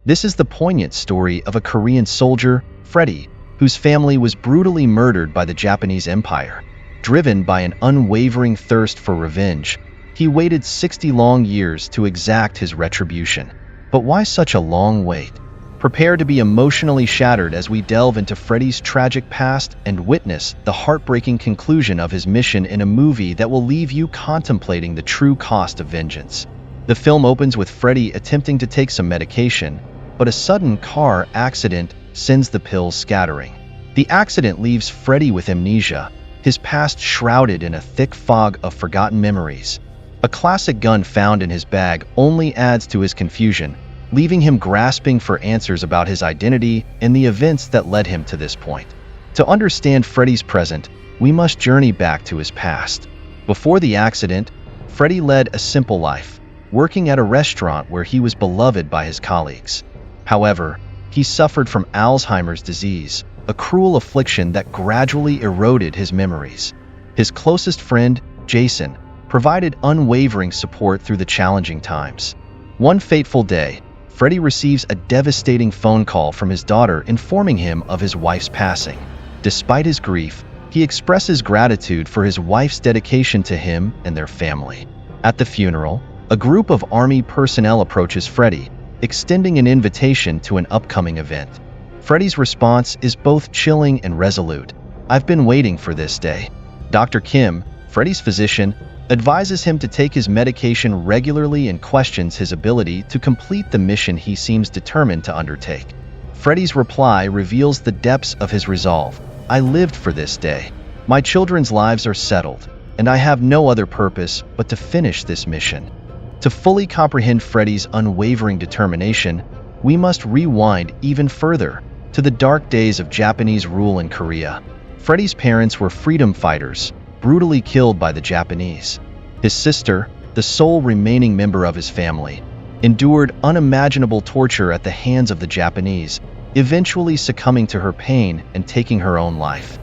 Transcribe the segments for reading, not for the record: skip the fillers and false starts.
This is the poignant story of a Korean soldier, Freddy, whose family was brutally murdered by the Japanese Empire. Driven by an unwavering thirst for revenge, he waited 60 long years to exact his retribution. But why such a long wait? Prepare to be emotionally shattered as we delve into Freddy's tragic past and witness the heartbreaking conclusion of his mission in a movie that will leave you contemplating the true cost of vengeance. The film opens with Freddy attempting to take some medication, but a sudden car accident sends the pills scattering. The accident leaves Freddy with amnesia, his past shrouded in a thick fog of forgotten memories. A classic gun found in his bag only adds to his confusion, leaving him grasping for answers about his identity and the events that led him to this point. To understand Freddy's present, we must journey back to his past. Before the accident, Freddy led a simple life, working at a restaurant where he was beloved by his colleagues. However, he suffered from Alzheimer's disease, a cruel affliction that gradually eroded his memories. His closest friend, Jason, provided unwavering support through the challenging times. One fateful day, Freddy receives a devastating phone call from his daughter informing him of his wife's passing. Despite his grief, he expresses gratitude for his wife's dedication to him and their family. At the funeral, a group of army personnel approaches Freddy, extending an invitation to an upcoming event. Freddy's response is both chilling and resolute. "I've been waiting for this day." Dr. Kim, Freddy's physician, advises him to take his medication regularly and questions his ability to complete the mission he seems determined to undertake. Freddy's reply reveals the depths of his resolve. "I lived for this day. My children's lives are settled, and I have no other purpose but to finish this mission." To fully comprehend Freddy's unwavering determination, we must rewind even further to the dark days of Japanese rule in Korea. Freddy's parents were freedom fighters, brutally killed by the Japanese. His sister, the sole remaining member of his family, endured unimaginable torture at the hands of the Japanese, eventually succumbing to her pain and taking her own life.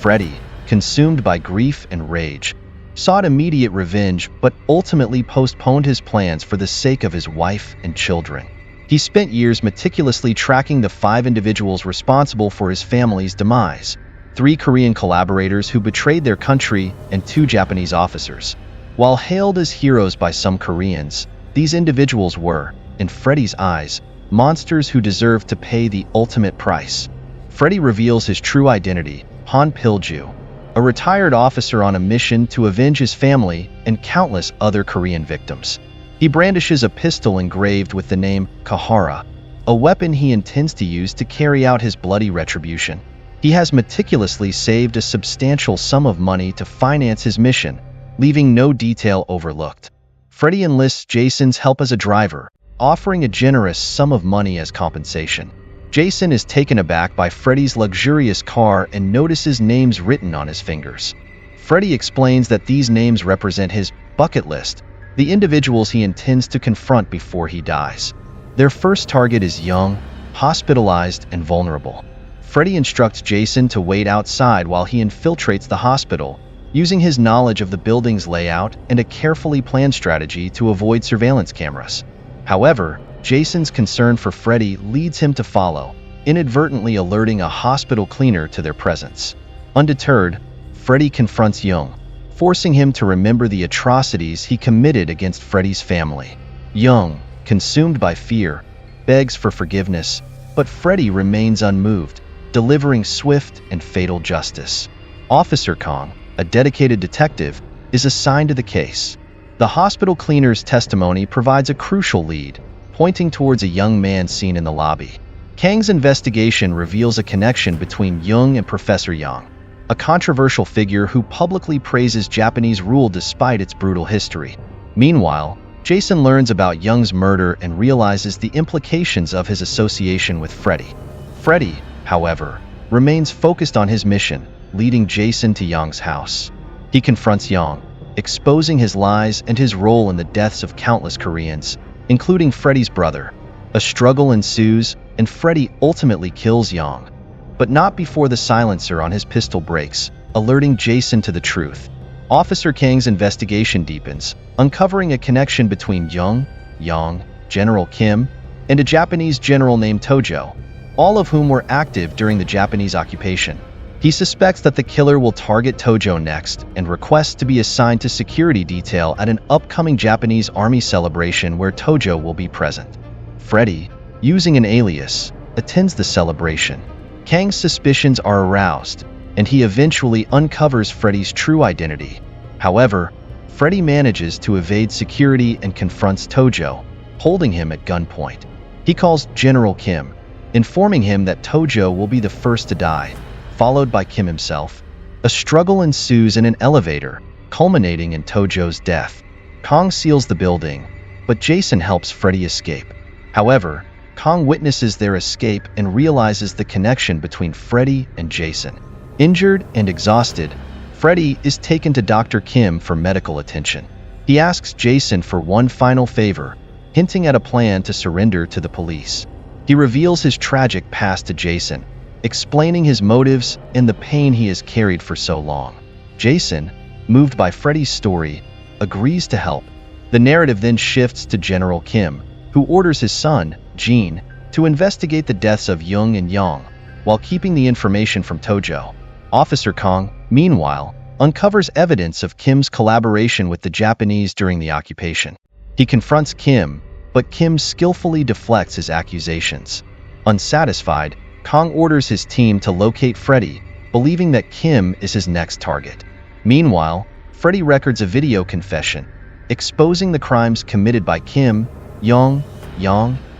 Freddy, consumed by grief and rage, sought immediate revenge but ultimately postponed his plans for the sake of his wife and children. He spent years meticulously tracking the 5 individuals responsible for his family's demise: 3 Korean collaborators who betrayed their country and 2 Japanese officers. While hailed as heroes by some Koreans, these individuals were, in Freddy's eyes, monsters who deserved to pay the ultimate price. Freddy reveals his true identity: Han Pil-ju, a retired officer on a mission to avenge his family and countless other Korean victims. He brandishes a pistol engraved with the name Kahara, a weapon he intends to use to carry out his bloody retribution. He has meticulously saved a substantial sum of money to finance his mission, leaving no detail overlooked. Freddy enlists Jason's help as a driver, offering a generous sum of money as compensation. Jason is taken aback by Freddy's luxurious car and notices names written on his fingers. Freddy explains that these names represent his bucket list, the individuals he intends to confront before he dies. Their first target is young, hospitalized, and vulnerable. Freddy instructs Jason to wait outside while he infiltrates the hospital, using his knowledge of the building's layout and a carefully planned strategy to avoid surveillance cameras. However, Jason's concern for Freddy leads him to follow, inadvertently alerting a hospital cleaner to their presence. Undeterred, Freddy confronts Young, forcing him to remember the atrocities he committed against Freddy's family. Young, consumed by fear, begs for forgiveness, but Freddy remains unmoved, delivering swift and fatal justice. Officer Kong, a dedicated detective, is assigned to the case. The hospital cleaner's testimony provides a crucial lead, pointing towards a young man seen in the lobby. Kang's investigation reveals a connection between Young and Professor Yang, a controversial figure who publicly praises Japanese rule despite its brutal history. Meanwhile, Jason learns about Young's murder and realizes the implications of his association with Freddy. Freddy, however, remains focused on his mission, leading Jason to Young's house. He confronts Yang, exposing his lies and his role in the deaths of countless Koreans, including Freddy's brother. A struggle ensues, and Freddy ultimately kills Yang, but not before the silencer on his pistol breaks, alerting Jason to the truth. Officer Kang's investigation deepens, uncovering a connection between Young, Yang, General Kim, and a Japanese general named Tojo, all of whom were active during the Japanese occupation. He suspects that the killer will target Tojo next and requests to be assigned to security detail at an upcoming Japanese army celebration where Tojo will be present. Freddy, using an alias, attends the celebration. Kang's suspicions are aroused, and he eventually uncovers Freddy's true identity. However, Freddy manages to evade security and confronts Tojo, holding him at gunpoint. He calls General Kim, informing him that Tojo will be the first to die, followed by Kim himself. A struggle ensues in an elevator, culminating in Tojo's death. Kang seals the building, but Jason helps Freddy escape. However, Kang witnesses their escape and realizes the connection between Freddy and Jason. Injured and exhausted, Freddy is taken to Dr. Kim for medical attention. He asks Jason for one final favor, hinting at a plan to surrender to the police. He reveals his tragic past to Jason, explaining his motives and the pain he has carried for so long. Jason, moved by Freddy's story, agrees to help. The narrative then shifts to General Kim, who orders his son, Gene, to investigate the deaths of Young and Yang, while keeping the information from Tojo. Officer Kang, meanwhile, uncovers evidence of Kim's collaboration with the Japanese during the occupation. He confronts Kim, but Kim skillfully deflects his accusations. Unsatisfied, Kang orders his team to locate Freddy, believing that Kim is his next target. Meanwhile, Freddy records a video confession, exposing the crimes committed by Kim, Yang,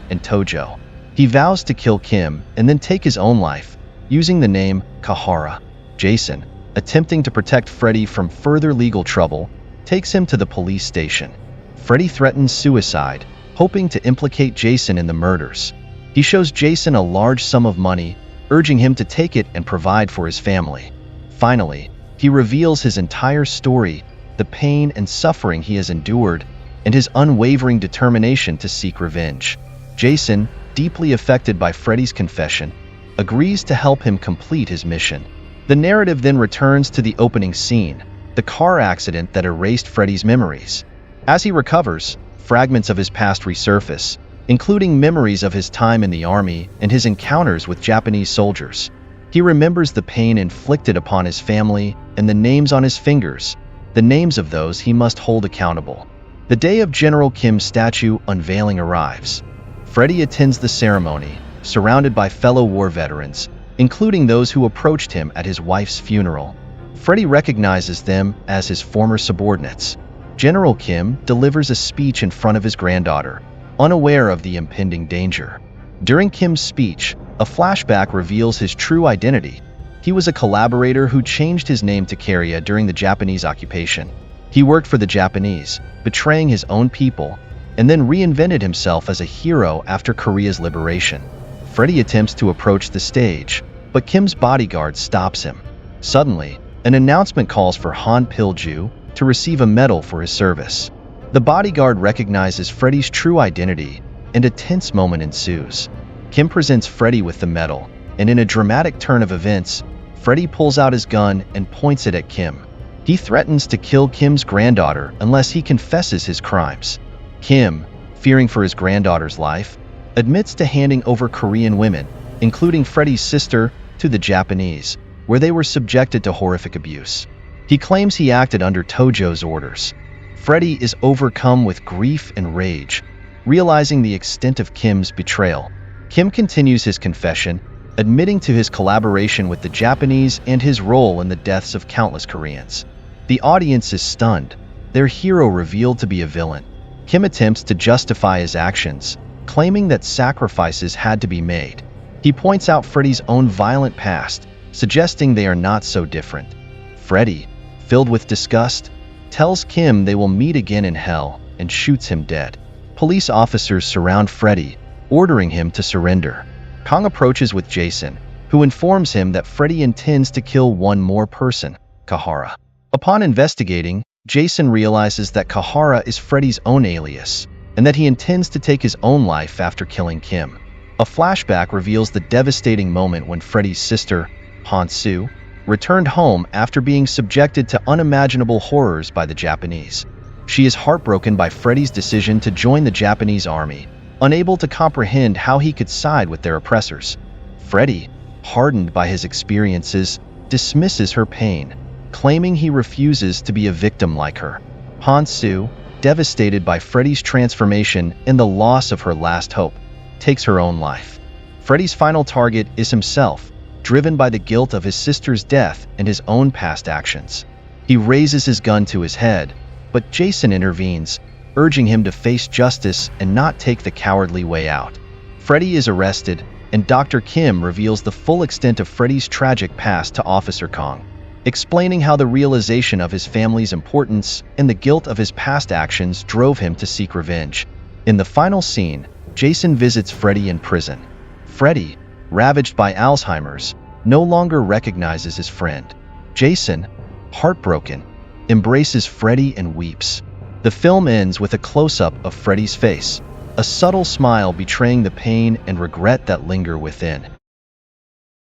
and Tojo. He vows to kill Kim and then take his own life, using the name Kahara. Jason, attempting to protect Freddy from further legal trouble, takes him to the police station. Freddy threatens suicide, hoping to implicate Jason in the murders. He shows Jason a large sum of money, urging him to take it and provide for his family. Finally, he reveals his entire story, the pain and suffering he has endured, and his unwavering determination to seek revenge. Jason, deeply affected by Freddy's confession, agrees to help him complete his mission. The narrative then returns to the opening scene, the car accident that erased Freddy's memories. As he recovers, fragments of his past resurface, including memories of his time in the army and his encounters with Japanese soldiers. He remembers the pain inflicted upon his family and the names on his fingers, the names of those he must hold accountable. The day of General Kim's statue unveiling arrives. Freddy attends the ceremony, surrounded by fellow war veterans, including those who approached him at his wife's funeral. Freddy recognizes them as his former subordinates. General Kim delivers a speech in front of his granddaughter, unaware of the impending danger. During Kim's speech, a flashback reveals his true identity. He was a collaborator who changed his name to Korea during the Japanese occupation. He worked for the Japanese, betraying his own people, and then reinvented himself as a hero after Korea's liberation. Freddy attempts to approach the stage, but Kim's bodyguard stops him. Suddenly, an announcement calls for Han Pil-ju to receive a medal for his service. The bodyguard recognizes Freddy's true identity, and a tense moment ensues. Kim presents Freddy with the medal, and in a dramatic turn of events, Freddy pulls out his gun and points it at Kim. He threatens to kill Kim's granddaughter unless he confesses his crimes. Kim, fearing for his granddaughter's life, admits to handing over Korean women, including Freddy's sister, to the Japanese, where they were subjected to horrific abuse. He claims he acted under Tojo's orders. Freddy is overcome with grief and rage, realizing the extent of Kim's betrayal. Kim continues his confession, admitting to his collaboration with the Japanese and his role in the deaths of countless Koreans. The audience is stunned, their hero revealed to be a villain. Kim attempts to justify his actions, claiming that sacrifices had to be made. He points out Freddy's own violent past, suggesting they are not so different. Freddy, filled with disgust, tells Kim they will meet again in hell and shoots him dead. Police officers surround Freddy, ordering him to surrender. Kang approaches with Jason, who informs him that Freddy intends to kill one more person, Kahara. Upon investigating, Jason realizes that Kahara is Freddy's own alias, and that he intends to take his own life after killing Kim. A flashback reveals the devastating moment when Freddy's sister, Han-soo, returned home after being subjected to unimaginable horrors by the Japanese. She is heartbroken by Freddy's decision to join the Japanese army, unable to comprehend how he could side with their oppressors. Freddy, hardened by his experiences, dismisses her pain, claiming he refuses to be a victim like her. Han-Soo, devastated by Freddy's transformation and the loss of her last hope, takes her own life. Freddy's final target is himself, driven by the guilt of his sister's death and his own past actions. He raises his gun to his head, but Jason intervenes, urging him to face justice and not take the cowardly way out. Freddy is arrested, and Dr. Kim reveals the full extent of Freddy's tragic past to Officer Kong, explaining how the realization of his family's importance and the guilt of his past actions drove him to seek revenge. In the final scene, Jason visits Freddy in prison. Freddy, ravaged by Alzheimer's, no longer recognizes his friend. Jason, heartbroken, embraces Freddy and weeps. The film ends with a close-up of Freddy's face, a subtle smile betraying the pain and regret that linger within.